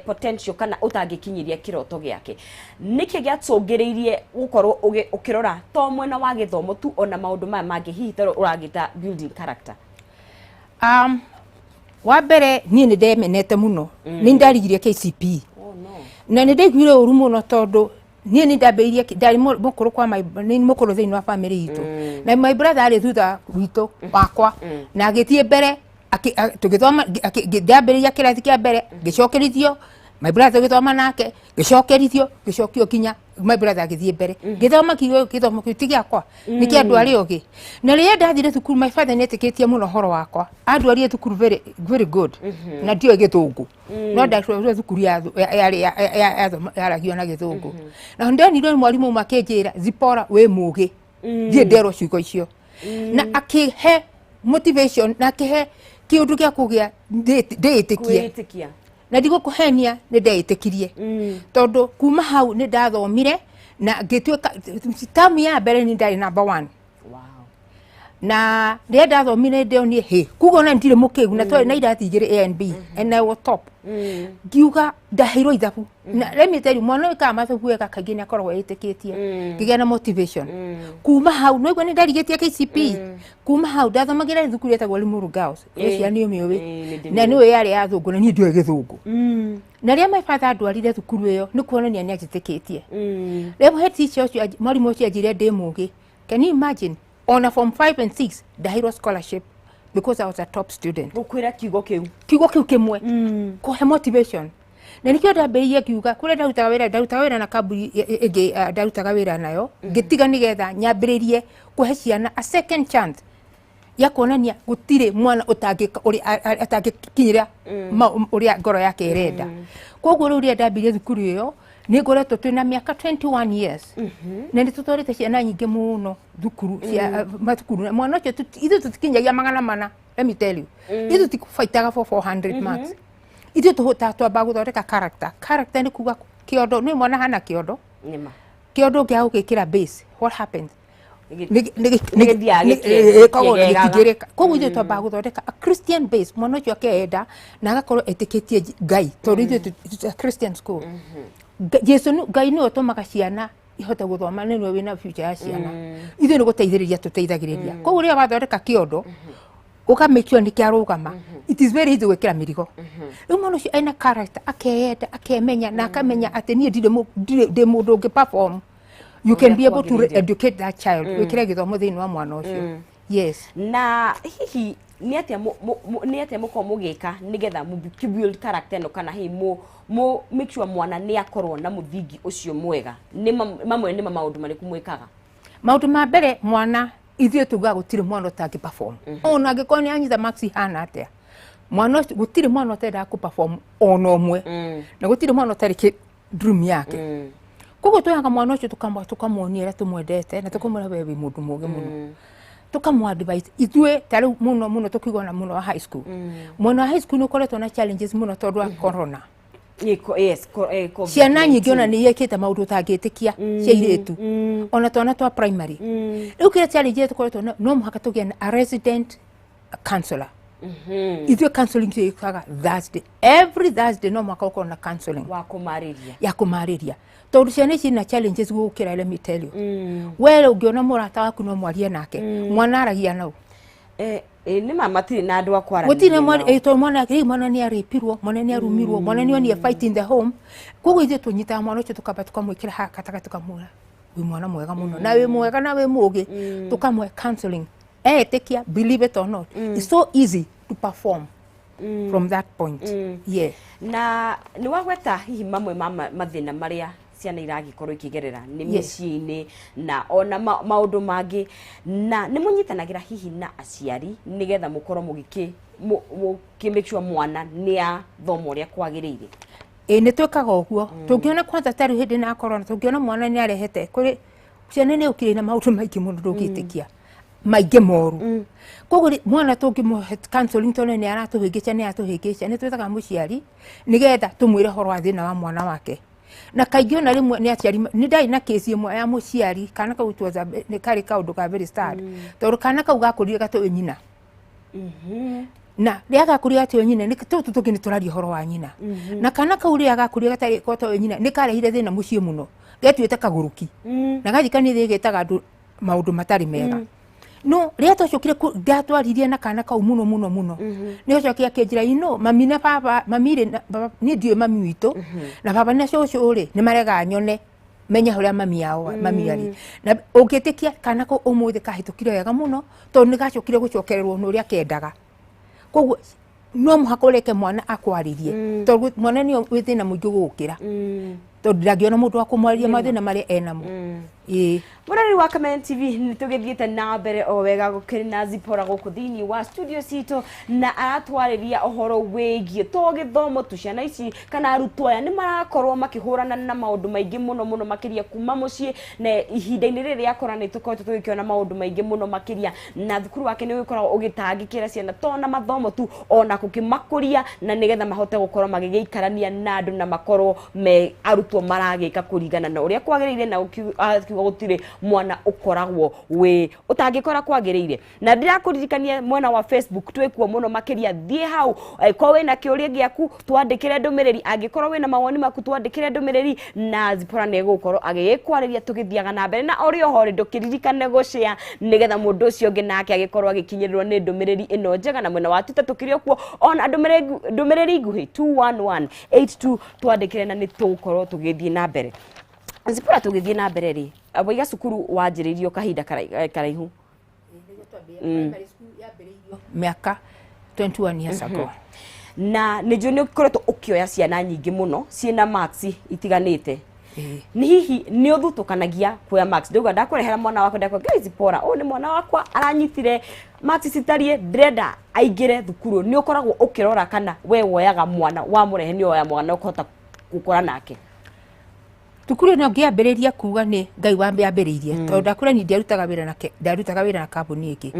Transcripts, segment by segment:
potential kana utangikinyiria kiroto giake niki giatungiriirie gukorwo ukirora to mwena wa githomo tu ona maundu maya mangi hihitaro uragita building character. Wa mbere nie ni ndemenete muno ni ndarigirie KCPE na ni ndaiguire uru muno tondu nie ni ndambeirie ndari mukuru kwa ni mukuru thiini wa family itu na my brother ari thutha witu wakwa na agitie mbere tugithoma ndambeirie kirathi kia mbere gicokerithio my brother githoma nake gicokio kinya my brother agithie mbere githoma githomo kitigia kwa niki andu ari ogi na ria ndathire thukuru my father netikitie muno horo wakwa andu ari thukuru very good na dio githungu no ndathire thukuru ya aragio na githungu na ndonire mwalimu makenjira Zipora we mugi thie ndero ciugo icio na akihe motivation na akihe kiundu gia kugia ndetikia na ndigo kuhenia ni ndeitikirie tondu kuma hau ni ndathomire na ngituika tamu ya mbere ni ndari number 1. Na ria ndathomire ndionie kugo na ndire mukigu na to na irathigire ANB and I was top ngiuga ndahiro ithabu na let me tell you mwana ka mathabu eka kaingĩ akoragwo etikitie ngigia na motivation kuma hau no igwa ni ndarigetie KCPE kuma hau ndathomagira thukuru etagwo Limuru Girls cia niyo miwe na niwe yari ya thungu na ni ndio githungu na ria my father ndwarire thukuru iyo ni kuonania ni ajitikitie remo head teacher ucio mwalimu ucio ajire ndimugi. Can you imagine on a form 5 and 6 ndahiro scholarship because I was a top student. Gukwira kiugo kiu kimwe kuhe motivation na nikio ndambeirie kiuga kure ndarutaga wira na kaburi igi ndarutaga wira nayo ngitiga nigetha nyambiririe kuhe ciana a second chance ya kuonania gutire mwana utangikinyira uria ngoro yake irenda koguo riu ria ndambirie thukuru iyo ni ngoretwo twina miaka 21 years na ni tutwarite ciana nyingi muno thukuru cia mathukuru mwana ucio ithu tutikinyagia magana mana let me tell you ithu tikufaitaga for 400 marks ithu tuhota twamba guthondeka character ni kuga kiondo ni mwana hana kiondo nima kiondo ngia gukira base what happened koguo ithu twamba guthondeka a Christian base mwana ucio akeenda na agakorwo etikitie Ngai tondu ithu Christian school Jesu Ngai ni otomaga ciana ihota guthoma ni wina future ya ciana ithu ni guteithiriria tuteithagiriria koguo ria wathondeka kiondo uka make sure ni kiarugama it is very easy gwikira mirigo riu mwana ucio aina character akeyenda akemenya na akamenya ati nie ndire mundu ungi perform you can be able to educate that child wikire githomo thiini wa mwana ucio yes na hihi ni atia muko mugika nigetha mu build character no kana mu make sure mwana ni akorwo na muthingi ucio mwega ni mamwe ni maundu mariku mwikaga maundu ma mbere mwana ithie tuga gutire mwana utangi perform ona ngikoni anyitha maxi hana atia mwana gutire mwana utenda ku perform ona omwe na gutire mwana utari dream yake koguo tuyanga mwana ucio tukamuonia ira tumwendete na tukamwira wewe mundu muge muno tukamu advise ithue tari muno tukigona muno wa high school mwana wa high school no koretwo na challenges muno tondu wa corona yes ciana nyingi ona ni yekite maundu utangitikia cia iritu ona twana twa primary riu kire challenge tukoretwo no muhaka tugia a resident counselor ithue counseling ikaga Thursday every Thursday no muhaka ukorwo na counseling ya kumariria tondu ciana ici na challenges gukira let me tell you wele ungiona murata waku no mwarie nake mwana aragia nau ni matiri na andu akwara gutire mwana ni aripirwo mwana ni arumirwo mwana ni fight in the home koguo ithu tunyita mwana ucio tukamba tukamwikira hakataka tukamura wi mwana mwega muno na wi mwega na wi mugi tukamwe counseling etikia believe it or not it's so easy to perform from that point yeah na ni wagweta hihi mamwe mathina maria ciana iragikorwo ikigerera ni miciini na ona maundu mangi na ni munyitanagira hihi na aciari nigetha mukorwo make sure mwana ni athomo ria kwagiriire ni twikaga uguo tungiona kwanza tari hindi na corona tungiona mwana ni arehete kuri ciana ni ukire na maundu maingi muno ndugitikia maingi moru koguo mwana tungimuhe counseling tone ni aratuhingica ni twitaga muciari nigetha tumwire horo wa thina wa mwana wake na kaingĩ ona rimwe ni aciari ni ndai na case imwe ya muciari kana kautwaza ni kari kaundu ka very start tondu kana kau gakurire gatu nyina na ria agakuria atio nyina ni tutu tungi ni turario horo wa nyina na kana kau ria agakuria gatari kwato nyina ni karehire thina mucie muno getuite kaguruki na gathikani thi getaga andu maundu matari mega no ria twacokire ndatwaririe na kana kau muno ni ocokia kinjira ino mami na baba mamire ni ndiwe mami witu na baba na coco ri ni marega nyone menya huria mami yao mami ari na ungitikia kana ko umuthi kahitukire wega muno to ni gacokire gucokererwo no ria kendaga koguo no muhaka ureke mwana akwaririe to mwana ni withina muingi gukira to ndagiona mundu wa kumwariria mathina maria enamo Murari wa Kameme TV nitugithiete na mbere o wega gukirina Zipora guku thini wa studio cito na aratwariria uhoro wigie to githomo tu ciana ici kana arutwo aya ni marakorwo makihurana na maundu maingi muno makiria kuma mucii na ihinda-ini riri akora ni tukoretwo tugikiona maundu maingi muno makiria na thukuru wake ni wikoragwo ugitangikira ciana to na mathomo tu ona kukimakuria na nigetha mahote gukorwo magigiikarania na andu na makorwo me arutwo maragika kuringana na uria kwagiriire na ukiuga gutire mwana ukoragwo we utangikora kwagiriire na ndirakuririkania mwena wa Facebook twekuo muno makiria thie hau kwa wena kiuria giaku twandikire ndumiriri angikorwo wena mawoni maku twandikire ndumiriri na Zipora ne gukorwo agikwariria tugithiaga na mbere na ori ohori ndukiririkane gucia nigetha mundu ucio ngi nake agikorwo agikinyirirwo ni ndumiriri ino njega na mwena wa Twitter tukirio kuo ona ndumiriri nguhi 21182 twandikire na ni tugukorwo tugithie na mbere Zipora tugithie na mbere ri aboiga cukuru wanjiririo kahinda karaihu miaka 21 years ago na nijo ni ukoretwo ukioya ciana nyingi muno ciena marks itiganite ni hihi ni uthutukanagia kuya marks nduga ndakurehera mwana wako ndakwa Zipora ni mwana wakwa aranyitire marks citarie ndrenda aingire thukuru ni ukoragwo ukirora kana we woyaga mwana wa murehe ni oya mwana ukahota gukora nake tukuru no ngiambiriria kuga ni Ngai wambiambiririe tondu ndakura ni ndarutaga wira na kambuni iki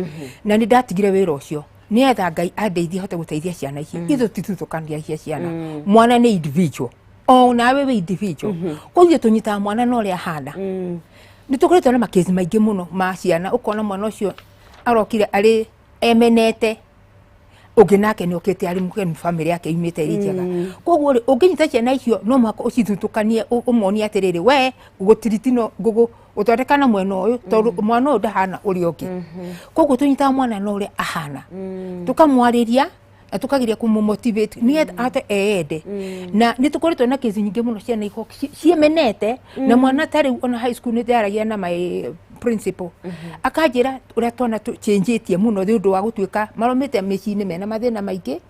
na ni ndatigire wira ucio ni etha Ngai andeithie hote guteithia ciana ici ithu titutukania ciana mwana ni individual o nawe we individual kuthie tunyita mwana no ria hana ni tukoretwo na makezi maingi muno ma ciana ukona mwana ucio arokire ari emenete ugi nake ni okete ari mukeni family yake imite iri njega koguo ri unginyita ciana icio no mwaka ucithutukanie umoni atiriri we gugutiriti gugu uthondekana mwena uyu tondu mwana uyu ndahana uri ungi koguo tunyita mwana no uri ahana tukamwariria na tukagiria kumotivate ni ate ende na ni tukoretwo na kezi nyingi muno ciana iko ciemenete na mwana tari ona high school ni ndaragia na my principal akajira uria twana changetie muno thiundu wa gutuika maromete micini mena mathina maingi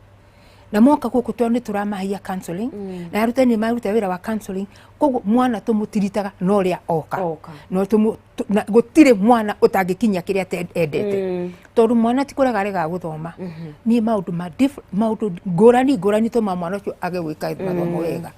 na moka guku twani turamahia counseling na arutani maruta wira wa counseling koguo mwana tumutiritaga no ria oka no gutire mwana utangikinya kiria endete tondu mwana tikuraga rega guthoma ni maundu ngurani tuma mwana ucio agewika mathomo wega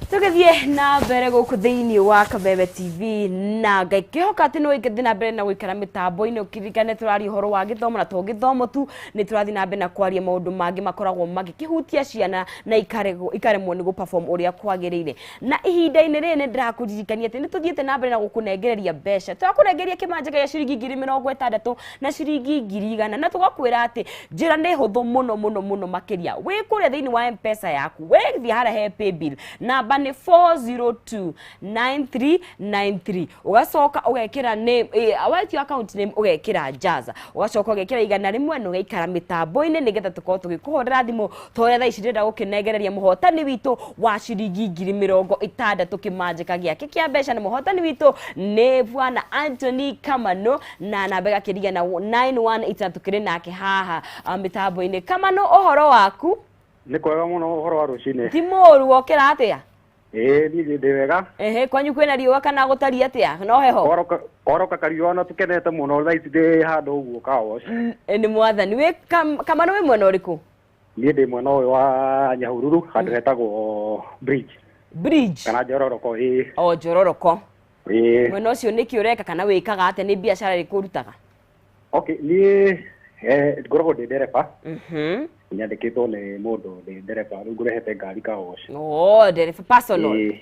tugithie na mbere guku thiini wa Kameme TV na ngakihoka ati no ingithie na mbere na gwikara mitambo-ini ukirikane turari horo wa githomo na to githomo tu ni turathi na mbere na kwaria maundu mangi makoragwo magikihutia ciana na ikaremwo ni guperform uria kwagiriire na ihinda-ini riri ndirakuririkania ati ni tuthiete na mbere na gukunengereria mbeca twakunengeria kimanja gia ciringi 60,000 na ciringi 100,000 na tugakwira ati njira ni huthu muno makiria wi kuria thiini wa M-Pesa yaku we thia hara he pay bill na ni 4029393 ugacoka ugekira name awati account name ugekira Jaza ugacoka ugekira igana rimwe no geikara mitambo-ini nigetha tukorwo tugikuhorera thimu toya thaa ici ndenda gukinegereria muhotani witu wa ciringi 60,000 kimanjika giake kia mbeca ni muhotani witu ni Bwana Anthony Kamano na namba gakiria na 91 tukiri nake haha mitambo-ini Kamano uhoro waku ni kwega muno uhoro wa rucini ti moru wokira atia ni ndi wega kwanyu kwina riua kana gutari atia no heho oroka kariua no tukenete muno thaa ici ndi handu uguo kaos ni mwathani we Kamano we mwena uriku ni ndi mwena uyu wa Nyahururu handu hetagwo bridge kana Njororoko Njororoko mwena ucio niki ureka kana wikaga atia ni biashara iriku rutaga ni ngoragwo ndi ndereba nyandikitwo ni mundu ndi ndereba riu ngurehete ngari kaos ndereba personal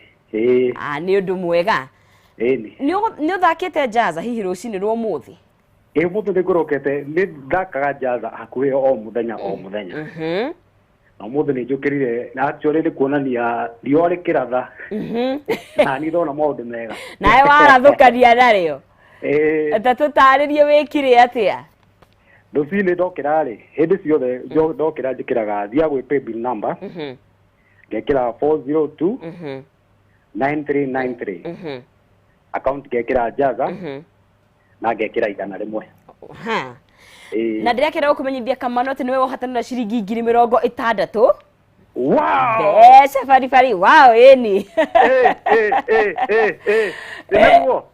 ni undu mwega ni uthakite Jaza hihi rucini rwa muthi Mũndũ nĩ ngũrũkĩte nĩ thakaga njaza hakuhĩ o mũthenya o mũthenya. Na mũndũ nĩ njũkĩrire na actually nĩ kuonania riũa rĩkĩratha. Na nĩ ndona maũndũ mega. Nawe warathũkania narĩo. Ta tũtarĩrie wĩkire atĩa? Rũcinĩ ndokĩra rĩ, hĩndĩ ciothe ndokĩra njĩkĩraga thia gwĩ paybill number. Ngekĩra 402 9393. Account ngekĩra njaza. Na ngekĩra 100. Na ndirakĩra gũkũmenyithia Kamano atĩ nĩwe wahatanĩra ciringi 60,000. Wow! Mbeca baribari, wow, ĩni.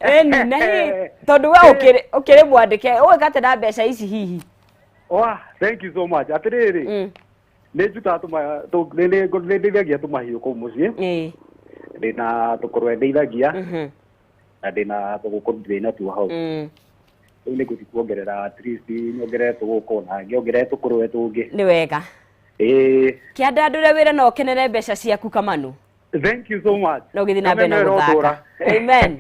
Ĩni, na hĩ, tondũ we ũkĩrĩ mwandĩke, ũgĩka atĩ na mbeca ici hihi? Wow, thank you so much. Atĩrĩrĩ, nĩ njutaga nĩ ndĩithagia tũmahiũ kũu mũciĩ. Ndĩna tũkũrwe ndĩithagia, na ndĩna tũgũkũ ndĩna tuo hau. Rĩu nĩ ngũthiĩ kuongerera at least nyongerere tũgũkũ na ngĩongerere tũkũrwe tũngĩ. Nĩ wega. Kĩandandũre wĩra na ũkenere mbeca ciaku Kamano. Thank you so much. No gĩthiĩ na mbere na gũthaka. Amen.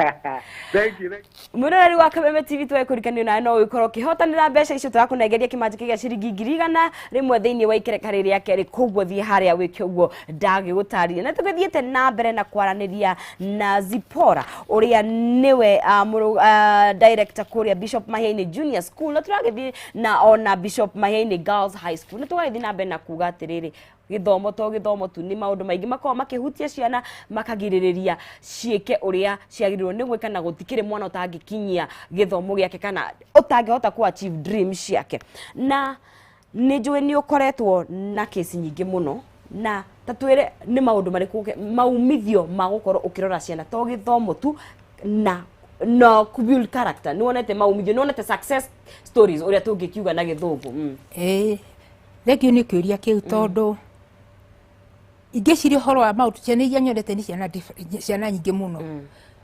Thank you. Mũroreri wa Kameme TV twekũrikanio nawe no ũkorwo ũkĩhotanĩra mbeca icio tũrakũnengeria kĩmanjĩka gĩa ciringi 100 rĩmwe thĩinĩ wa ikereka rĩrĩa kerĩ, koguo thiĩ harĩa wĩke ũguo ndagĩgũtarĩria. Na tũgĩthiĩte na mbere na kwaranĩria na Zipora ũrĩa nĩwe director kũrĩa Bishop Mahiainĩ Junior School, na tũragĩthiĩ na ona Bishop Mahiainĩ Girls High School. Na tũgagĩthiĩ na mbere na kuga atĩrĩrĩ, gĩthomo tu nĩ maũndũ maingĩ makorwo makĩhutia ciana makagirĩrĩria ciĩke ũrĩa ciagĩrĩirwo nĩ gwĩka, na gũtikĩrĩ mwana ũtangĩkinyia gĩthomo gĩake kana ũtangĩhota ku achieve dreams ciake. Na nĩ njũĩ nĩ ũkoretwo na kesi nyingĩ mũno, na ta twĩre nĩ maũndũ marĩkũ maumithio ma gũkorwo ũkĩrora ciana to gĩthomo tu na kubuild character, nĩ wonete maumithio, nĩ wonete success stories ũrĩa tũngĩkiuga na gĩthũngũ? Thengio nĩ kĩũria kĩu tondũ ingĩciria ũhoro wa maũndũ ciana iria nyonete nĩ ciana nyingĩ mũno.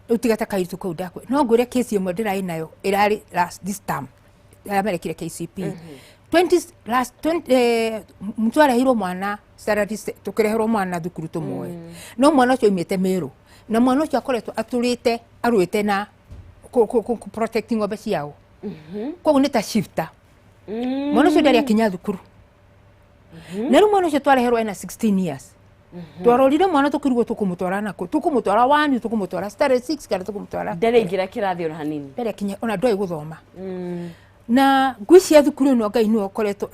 Rĩu tiga ta kairĩtu kau ndakwe, no ngwĩre kesi ĩmwe ndĩrarĩ nayo ĩrarĩ this term arĩa marekire KCP. Mtu arehirwo mwana tũkĩreherwo mwana thukuru tũmwe, no mwana ũcio oimĩte Meru, na mwana ũcio akoretwo atũrĩte arũĩte na protect ng'ombe ciao. Koguo nĩ ta shifter. Mwana ũcio ndarĩ akinya thukuru. Na rĩu mwana ũcio twareherwo ena 16 years. Twarorire mwana tũkĩrigwo tũkũmũtwara nakũ, tũkũmũtwara 1, tũkũmũtwara standard 6 kana tũkũmũtwara. Ndareingĩra kĩrathi ona hanini. Ndarekinya ona ndoĩ gũthoma. Na ngwĩcia thukuru ĩno Ngai nĩwe ũkoretwo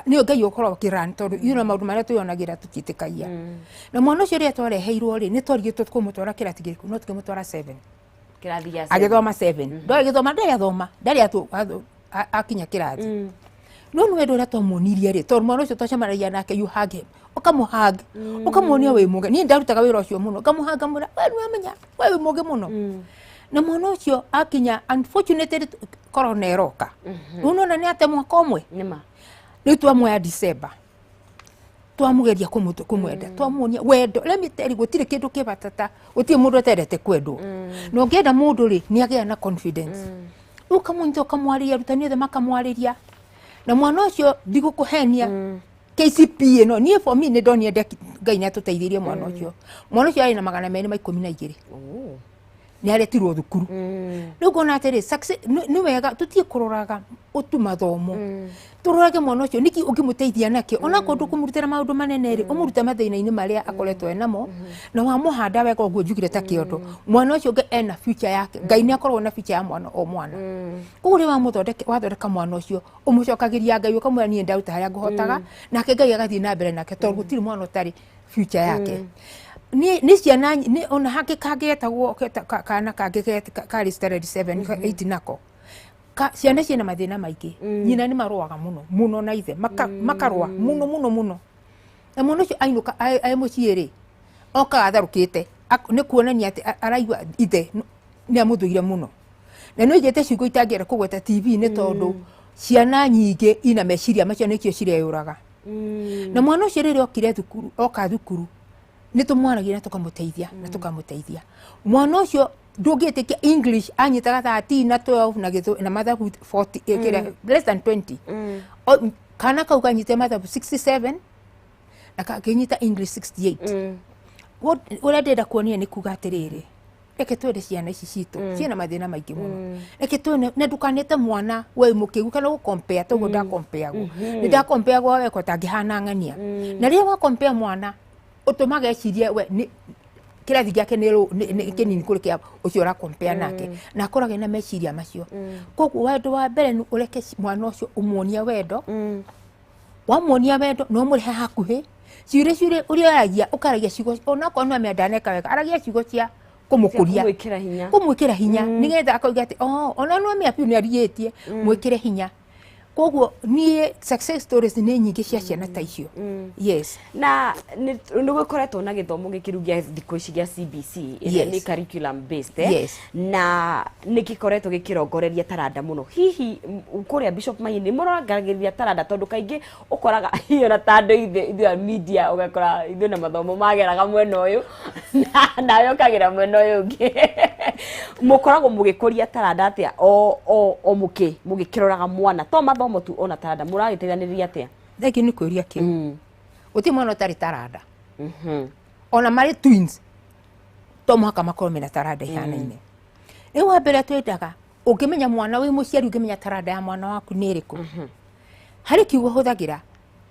nĩwe Ngai ũkorwo akĩrani tondũ yuna maũndũ marĩa twĩonagĩra tũtiĩtĩkagia. Na mwana ũcio rĩrĩa twareheirwo rĩ, nĩ twarigĩtwo tũkũmũtwara kĩrathi gĩkũ, no tũkĩmũtwara 7. Kĩrathi gĩa 7. Agĩthoma 7. Ndoĩ gĩthoma ndarĩ akinya kĩrathi. No nĩ wendo ũrĩa twamuonirie rĩ, tondũ mwana ũcio twacemanagia nake you hug him, ũkamũhug, ũkamuonia wĩ mũge. Niĩ ndarutaga wĩra ũcio mũno, ũkamũhanga mũra, we nĩ wamenya, we wĩ mũge mũno. Na mwana ũcio akinya unfortunately corona ĩroka. Unaona nĩ ate mwaka ũmwe. Rĩu twamuoya December. Twamũgeria kũmwenda, twamuonia wendo. Let me tell you, gũtirĩ kĩndũ kĩbatata, gũtirĩ mũndũ atendete kwendwo. Na ũngĩenda mũndũ rĩ, nĩ agĩa na confidence. Rĩu ũkamũnyita ũkamwarĩria, arutani othe makamwarĩria. Na mwana ũcio ndigũkũhenia KCP ĩno niĩ for me nĩ ndonire Ngai nĩ atũteithirie mwana ũcio. Mwana ũcio arĩ na 212. Nĩ aretirwo thukuru. Rĩu ngona atĩrĩ nĩ wega tũtiĩ kũroraga ũtu mathomo. Tũrorage mwana ũcio nĩki ũngĩmũteithia nakĩ, ona ko ndũkũmũrutĩra maũndũ manene rĩ, ũmũrute mathĩna-inĩ marĩa akoretwo enamo, na wamũhanda wega ũguo njugire ta kĩondo. Mwana ũcio ena future yake, Ngai nĩ akorwo na future ya mwana o mwana. Koguo rĩu wathondeka mwana ũcio ũmũcokagĩria Ngai ũkamwĩra niĩ ndaruta harĩa ngũhotaga, nake Ngai agathiĩ na mbere nake tondũ gũtirĩ mwana ũtarĩ future yake. Nĩ ciana ona hangĩ kangĩgetagwo kana kangĩ karĩ standard 7 8 nako. Ciana ciena mathĩna maingĩ, nyina nĩ marũaga mũno na ithe makarũa mũno. Na mwana ũcio ainũka arĩ mũciĩ rĩ, okaga atharũkĩte, nĩ kuonania atĩ araigua ithe nĩ amũthũire mũno. Na nĩ oigĩte ciugo itangĩenda kũgweta TV-inĩ tondũ ciana nyingĩ ina meciria macio nĩkĩo cireyũraga. Na mwana ũcio rĩrĩa okire thukuru, oka thukuru, nĩ tũmwaragia na tũkamũteithia. Mwana ũcio ndũngĩtĩkia English anyitaga 13 na 12 na mathabu 40 less than 20. Kana kau kanyite mathabu 67 na kanyita English 68. Ũrĩa ndĩrenda kuonia nĩ kuga atĩrĩrĩ, reke twende ciana ici citũ ciena mathĩna maingĩ mũno reke twene na ndukanete mwana we mũkĩgu kana gũkompea toguo ndakompeagwo nĩ ndakompeagwo weko tangĩhana ng'ania na rĩrĩa wakompea mwana ũtũmaga ecirie we kĩrathi gĩake nĩ kĩnini kũrĩ kĩa ũcio ũrakompea nake na akorage na meciria macio koguo wendo wa mbere nĩ ũreke mwana ũcio ũmuonia wendo wamuonia wendo no mũrehe hakuhĩ ciũria ũrĩa aragia ũkaragia ciugo onakorwo no ndaneka wega aragia ciugo cia kũmũkũria kũmwĩkĩra hinya nĩgetha akoiga atĩ ona no mĩapiũ nĩ arigĩtie mwĩkĩre hinya koguo niĩ success stories nĩ nyingĩ cia ciana ta icio yes na nĩ gũkoretwo na gĩthomo gĩkĩru gĩa thikũ ici gĩa CBC nĩ curriculum based na nĩ gĩkoretwo gĩkĩrongoreria taranda mũno hihi kũrĩa Bishop Maĩ nĩ mũrongagĩrĩria taranda tondũ kaingĩ ũkoraga hiyo na tandũ ithuĩ media ũgakora ithuĩ na mathomo mageraga mwena ũyũ nawe ũkagera mwena ũyũ ũngĩ mũkoragwo mũgĩkũria taranda atĩa o mũgĩkĩroraga mwana to mathomo tu ona taranda mũragĩteithanĩrĩria atĩa thengio nĩ kwĩria kĩu gũtirĩ mwana ũtarĩ taranda ona marĩ twins to mũhaka makorwo mena taranda ihanaine rĩu wa mbere twendaga ũngĩmenya mwana wĩ mũciari ũngĩmenya taranda ya mwana waku nĩ ĩrĩkũ harĩ kiugo hũthagĩra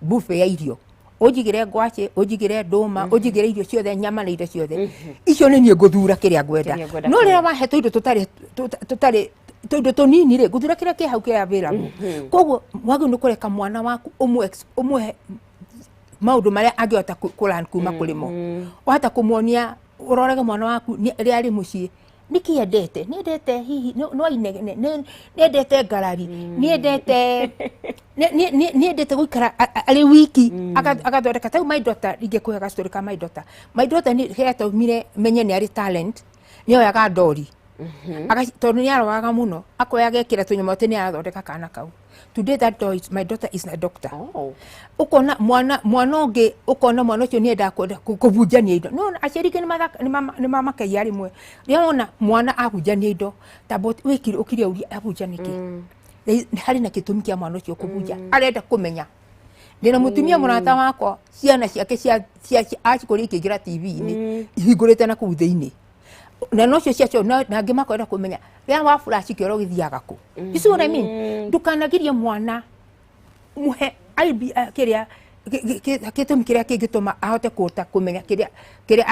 buffet ya irio ũnjigĩre ngwacĩ ũnjigĩre ndũma ũnjigĩre irio ciothe nyama na indo ciothe icio nĩ niĩ ngũthura kĩrĩa ngwenda no rĩrĩa wahe tũindo tũtarĩ tũindo tũnini rĩ ngũthura kĩrĩa kĩ hau kĩ available koguo wagĩrĩirwo nĩ kũreka mwana waku ũmũhe maũndũ marĩa angĩhota kũlearn kuma kũrĩ mo wahota kũmuonia ũrorage mwana waku rĩrĩa arĩ mũciĩ nĩkĩ endete nĩendete hihi no inegene nĩendete ngarari nĩendete gũikara arĩ wiki agathondeka tau my daughter ingĩkũhe story ka my daughter nĩ hetaumire menye nĩ arĩ talent nĩoyaga ndori tondũ nĩ aroaga mũno akoya agekĩra tũnyamũ atĩ nĩ arathondeka kana kau today my daughter is a doctor ũkona mwana ũngĩ ũkona mwana ũcio nĩendaga kwenda kũbunjania indo no aciari nĩ mamakagia rĩmwe rĩrĩa wona mwana abunjania indo tamba ũkire ũria abunjania kĩ harĩ na gĩtũmi kĩa mwana ũcio kũbunja arenda kũmenya ndĩna mũtumia mũrata wakwa ciana ciake acikũria ikĩingĩra TV-inĩ ihingũrĩte na kũu thĩinĩ na nocio ciacio na angĩ makwenda kũmenya rĩrĩa wa flash kĩoro gĩthiaga kũ you see what I mean ndukanagirie mwana muhe kĩrĩa gĩtũmi kĩrĩa kĩngĩtũma ahote kũhota kũmenya kĩrĩa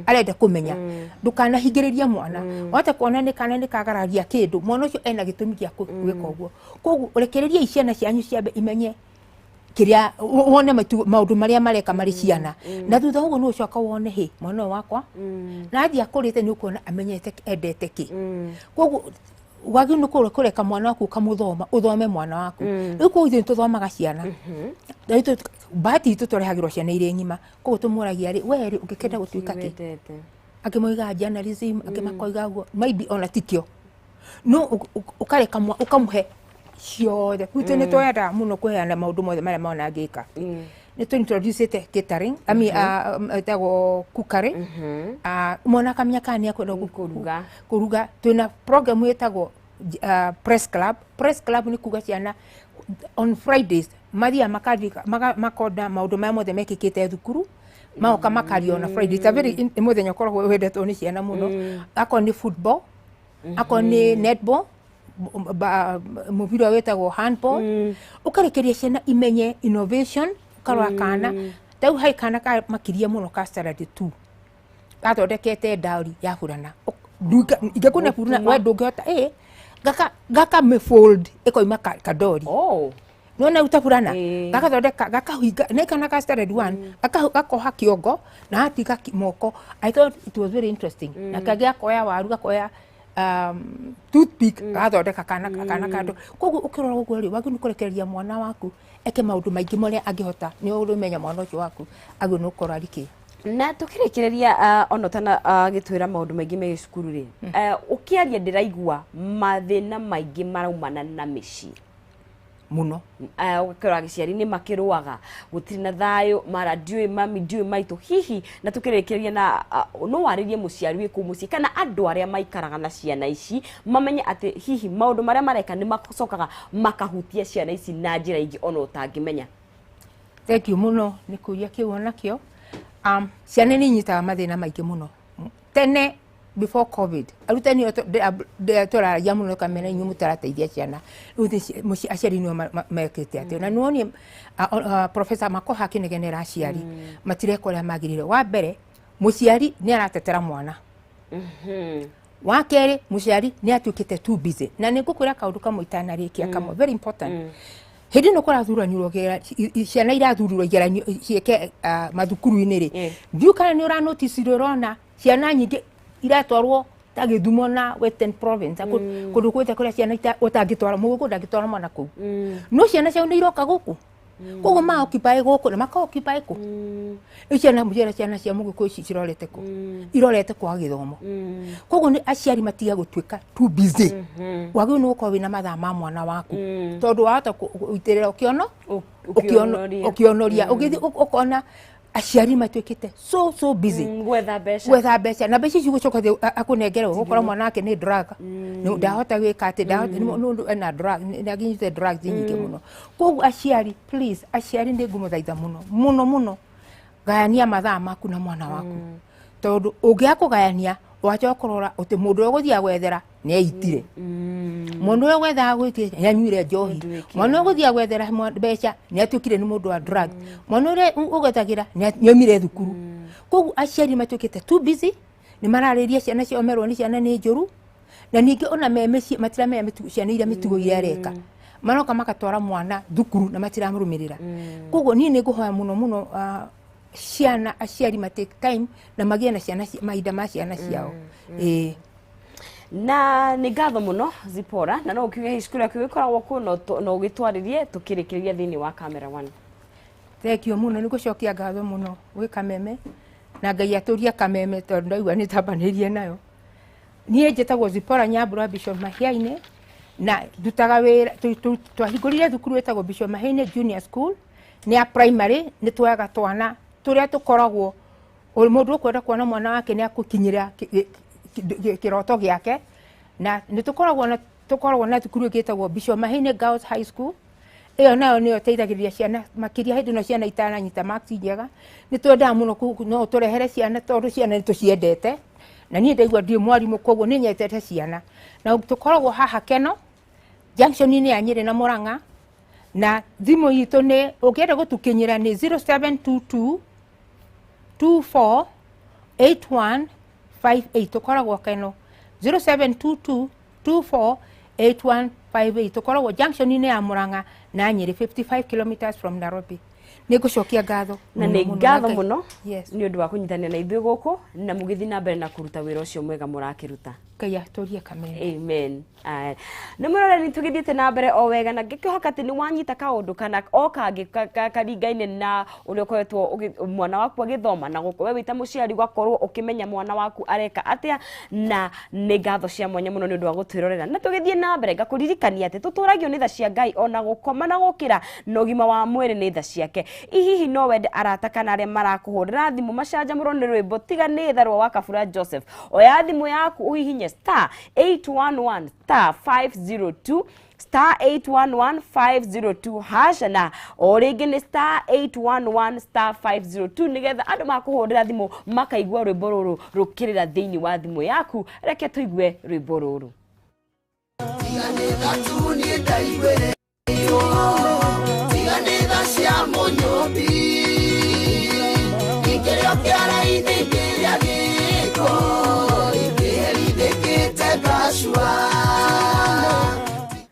arenda kũmenya ndukanahingĩrĩria mwana wahota kuona nĩ kana nĩ kagaragia kĩndũ mwana ũcio ena gĩtũmi gĩa gwĩka ũguo koguo ũrekereria ciana cianyu ciambe imenye kĩrĩa wone maũndũ marĩa mareka marĩ ciana na thutha ũguo nĩ ũcoka wone mwana wakwa na athiĩ akũrĩte nĩ ũkuona amenyete endete kĩ koguo wagĩrĩirwo nĩ kũreka mwana waku ũkamũthoma ũthome mwana waku rĩu koguo ithuĩ tũthomaga ciana bahati itũ tũrehagĩrwo ciana irĩ ng'ima koguo tũmũragia rĩ we rĩ ũngĩkenda gũtuĩka kĩ angĩ moigaga journalism angĩ makoiga ũguo maybe ona tikĩo no ũkareka ũkamũhe ciothe gwitũ nĩ twenda mũno kũheana maũndũ mothe marĩa mwana angĩka nĩ tũ-introducete catering etagwo cookery mwana akamenya kana nĩ akwenda kũruga twĩna program ĩtagwo press club nĩ kuga ciana on Fridays mathiaga makonda maũndũ marĩa mothe mekĩkĩte thukuru magoka makaria ona Fridays mũthenya ũkoragwo wendetwo nĩ ciana mũno akorwo nĩ football akorwo nĩ netball mũbira wĩtagwo handball ũkarekeria ciana imenye innovation ũkarora kana tau hai kana makiria mũno ka standard 2 gathondekete ndauri ya burana ingĩkũne burana we ndũngĩhota gaka mefold ĩkoima kadori nona uta burana gakathondeka gakahuinga nĩ kana ka standard 1 gakoha kĩongo na hatiga moko I thought it was very interesting na kagĩa koya waru gakoya toothpick gathondeka kana kando koguo ũkĩrora ũguo rĩ wagĩrĩirwo nĩ kũrekereria mwana waku eke maũndũ maingĩ marĩa angĩhota nĩ ũrĩmenya mwana ũcio waku agĩrĩirwo nĩ gũkorwo arĩ kĩ na tũkĩrĩkĩrĩria ona tana gĩtwĩra maũndũ maingĩ me cukuru rĩ ũkĩaria ndĩraigua mathĩna maingĩ maraumana na mĩciĩ mũno ũkĩrora gĩciari nĩ makĩrũaga gũtirĩ na thayũ mara ndiũĩ mami ndiũĩ maitũ hihi na tũkĩrĩkĩrĩria na no warĩrie mũciari wĩ kũu mũciĩ kana andũ arĩa maikaraga na ciana ici mamenye atĩ hihi maũndũ marĩa mareka nĩ macokaga makahutia ciana ici na njĩra ingĩ ona ũtangĩmenya thank you mũno nĩ kũria kĩu onakĩo ciana nĩ inyitaga mathĩna maingĩ mũno tene before COVID arutani tũraragia mũno kamena inyuĩ mũtarateithia ciana rĩu aciari nĩo mekĩte atĩ na nĩwonie Professor Makoha akĩnegenera aciari matireka ũrĩa magĩrĩire. Wa mbere mũciari nĩ aratetera mwana, wa kerĩ mũciari nĩ atuĩkĩte too busy, na nĩ ngũkwĩra kaũndũ kamwe itanarĩkia kamwe very important. Hindi no kũrathuranirwo ciana irathururwo igeranio ciĩke mathukuru-inĩ rĩ, ndiũ kana nĩ ũra notice ũrona ciana nyingĩ iratwarwo ta Gĩthumo na Western Province kũndũ kwĩte kũrĩa ciana ũtangĩtwara mũgũkũ ndangĩtwara mwana kũu, no ciana ciao nĩ iroka gũkũ koguo ma occupy gũkũ na maka occupy kũ ciana mũjera ciana cia mũgũkũ ici cirorete kũ irorete kwa gĩthomo koguo nĩ aciari matiga gũtuĩka too busy wagĩrĩirwo nĩ gũkorwo wĩna mathaa ma mwana waku tondũ wahota gũitĩrĩra ũkĩonoria ũgĩthiĩ ũkona aciari matuĩkĩte so busy gwetha mbeca na mbeca ici gũcoka akũnengerwo gũkora mwana wake nĩ drug ndahota gwĩka atĩ ndahota ena drug nĩaginyite drugs nyingĩ mũno. Koguo aciari please, aciari nĩ ngũmũthaitha mũno gayania mathaa maku na mwana waku tondũ ũngĩaga kũgayania wacha kũrora ũtĩ mũndũ ũrĩa ũgũthiĩ gwethera nĩ eitire mũndũ ũrĩa gwethaga gwĩtire nĩ anyuire njohi mwana ũrĩa ũgũthiĩ gwethera mbeca nĩ atuĩkire nĩ mũndũ wa drug mwana ũrĩa ũgethagĩra nĩ oimire thukuru. Koguo aciari matuĩkĩte too busy nĩ mararĩria ciana ciao merwo nĩ ciana nĩ njũru na ningĩ ona me mĩciĩ matiramenya ciana iria mĩtugo iria areka maroka makatwara mwana thukuru na matiramũrũmĩrĩra. Koguo niĩ nĩ ngũhoya mũno ciana aciari matake time na magĩe na ciana mahinda ma ciana ciao. Na nĩ ngatho mũno Zipporah na no ũkiuge hicukuru yaku gĩkoragwo kuo no ũgĩtwarĩrie tũkĩrĩkĩrĩria thĩinĩ wa Camera One. Thengio mũno nĩ gũcokia ngatho mũno gwĩ Kameme na Ngai atũria Kameme tondũ ndaigua nĩ tambanĩrie nayo. Niĩ njĩtagwo Zipporah Nyambura Bishop Mahiainĩ na ndutaga wĩra twahingũrire thukuru wĩtagwo Bishop Mahiainĩ Junior School nĩ ya primary nĩ twoyaga twana tũrĩa tũkoragwo mũndũ ũkwenda kuona mwana wake nĩ akũkinyĩra kĩroto gĩake na nĩ tũkoragwo na thukuru ĩgĩtagwo Bishop Mahiainĩ Girls High School. Ĩyo nayo nĩyo ĩteithagĩrĩria ciana makĩria hĩndĩ ĩno ciana itananyita marks njega nĩ twendaga mũno no tũrehere ciana tondũ ciana nĩ tũciendete na niĩ ndaigua ndĩ mwarimũ koguo nĩ nyendete ciana na tũkoragwo haha Keno junction-inĩ ya Nyĩrĩ na Mũrang'a na thimũ itũ nĩ ũngĩenda gũtũkinyĩra nĩ 0722 24 8158 tũkoragwo Keno 0722 24 8158 tũkoragwo junction-inĩ ya Mũrang'a na Nyĩrĩ 55 kilometers from Nairobi. Nĩ ngũcokia ngatho na nĩ ngatho mũno nĩ ũndũ wa kũnyitanĩra na ithuĩ gũkũ na mũgĩthiĩ na mbere na kũruta wĩra ũcio mwega mũrakĩruta. Ngai atũrie Kameme. Amen. Nĩ mũrore nĩ tũgĩthiĩte na mbere o wega na ngĩkĩhoka atĩ nĩ wanyita kaũndũ kana o kangĩ karingaine na ũrĩa ũkoretwo mwana waku agĩthoma na we wĩta mũciari ũgakorwo ũkĩmenya mwana waku areka atĩa na nĩ ngatho cia mwanya mũno nĩ ũndũ wa gũtwĩrorera na tũgĩthiĩ na mbere ngakũririkania atĩ tũtũragio nĩ tha cia Ngai ona gũkoma na gũkĩra na ũgima wa mwĩrĩ nĩ tha ciake. Hihi no wende arata kana arĩa marakũhũrĩra thimũ macanjamũrwo nĩ rwĩmbo tiga nĩ tha rwa Wakabura Joseph oya thimũ yaku ũhihinye star 811 star 502 star 811 hash na o rĩngĩ nĩ star 811 star 502 nĩgetha andũ makũhũrĩra thimũ makaigua rwĩmbo rũrũ rũkĩrĩra thĩinĩ wa thimũ yaku. Reke tũigue rwĩmbo rũrũ.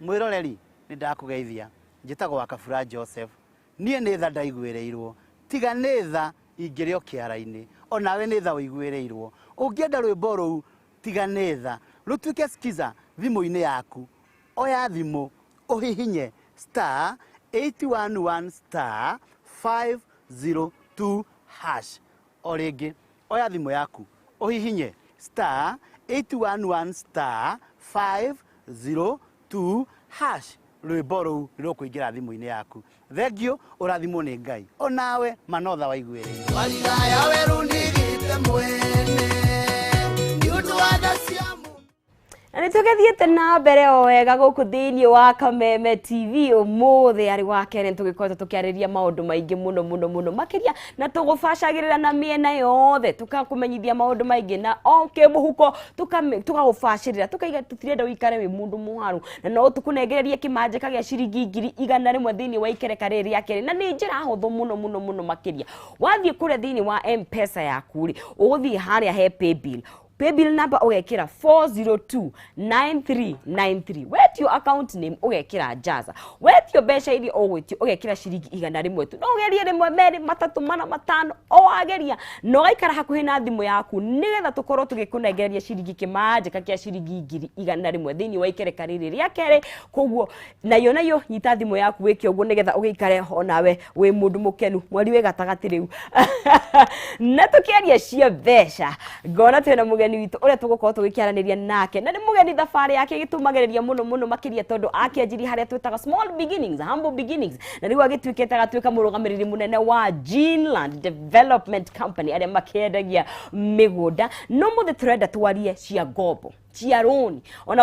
Mwĩroreri nĩ ndakũgeithia njĩtagwo Wakabura Joseph niĩ nĩ tha ndaiguĩrĩirwo tiga nĩ tha ingĩrĩ o kĩara-inĩ onawe nĩ tha ũiguĩrĩirwo ũngĩenda rwĩmbo rũu tiga nĩ tha rũtuĩke skiza thimũ-inĩ yaku oya thimũ ũhihinye star 811 star 502 hash o rĩngĩ oya thimũ yaku ũhihinye star 811 star 502 hash rwĩmbo rũu rũkũingĩra thimũ-inĩ yaku. Thengio ũrathimwo nĩ Ngai onawe manotha waiguĩrĩirwo warigaya werũ nĩgĩte mwene nĩ ũndũ wa tha cia tugethiete na mbere o wega guku thiini wa Kameme TV umuthi ari wa kene tugikoretwo tukiariria maundu maingi muno makiria na tugubacagirira na miena yothe tukakumenyithia maundu maingi na okay muhuko tukagubacirira tukaiga tutirenda wikare wi mundu muharu na no tukunengereria kimanje kagia ciringi 100 thiini wa ikereka riri akeri na ni njira huthu muno makiria wathie kuria thiini wa M-Pesa yaku ri uguthie haria he paybill number ugekira 4029393 wetio account name ugekira Jaza wetio besha ili ogwitio ugekira ciringi 100 tu no gerie rimwe meri matatu mana matano o ageria no gaikara hakuhi na thimu yaku nigetha tukorwo tugikunengereria ciringi kimanje kakia ciringi 100 thiini wa ikereka riri ria kere koguo nayo nyita thimu yaku wiki uguo nigetha ugiikare onawe wi mundu mukenu mwari we gatagati riu na tukiaria cia besha ngona twina mugeni witu ure tugukorwo tugikiaraniria nake na ni mugeni thabari yake gitumagiriria muno makiria tondu akianjiri haria twitaga small beginnings humble beginnings na riu agitwikete agatwika murugamiriri munene wa Greenland Development Company aria makiendagia migunda no muthe turenda twarie cia ngombo cia roni ona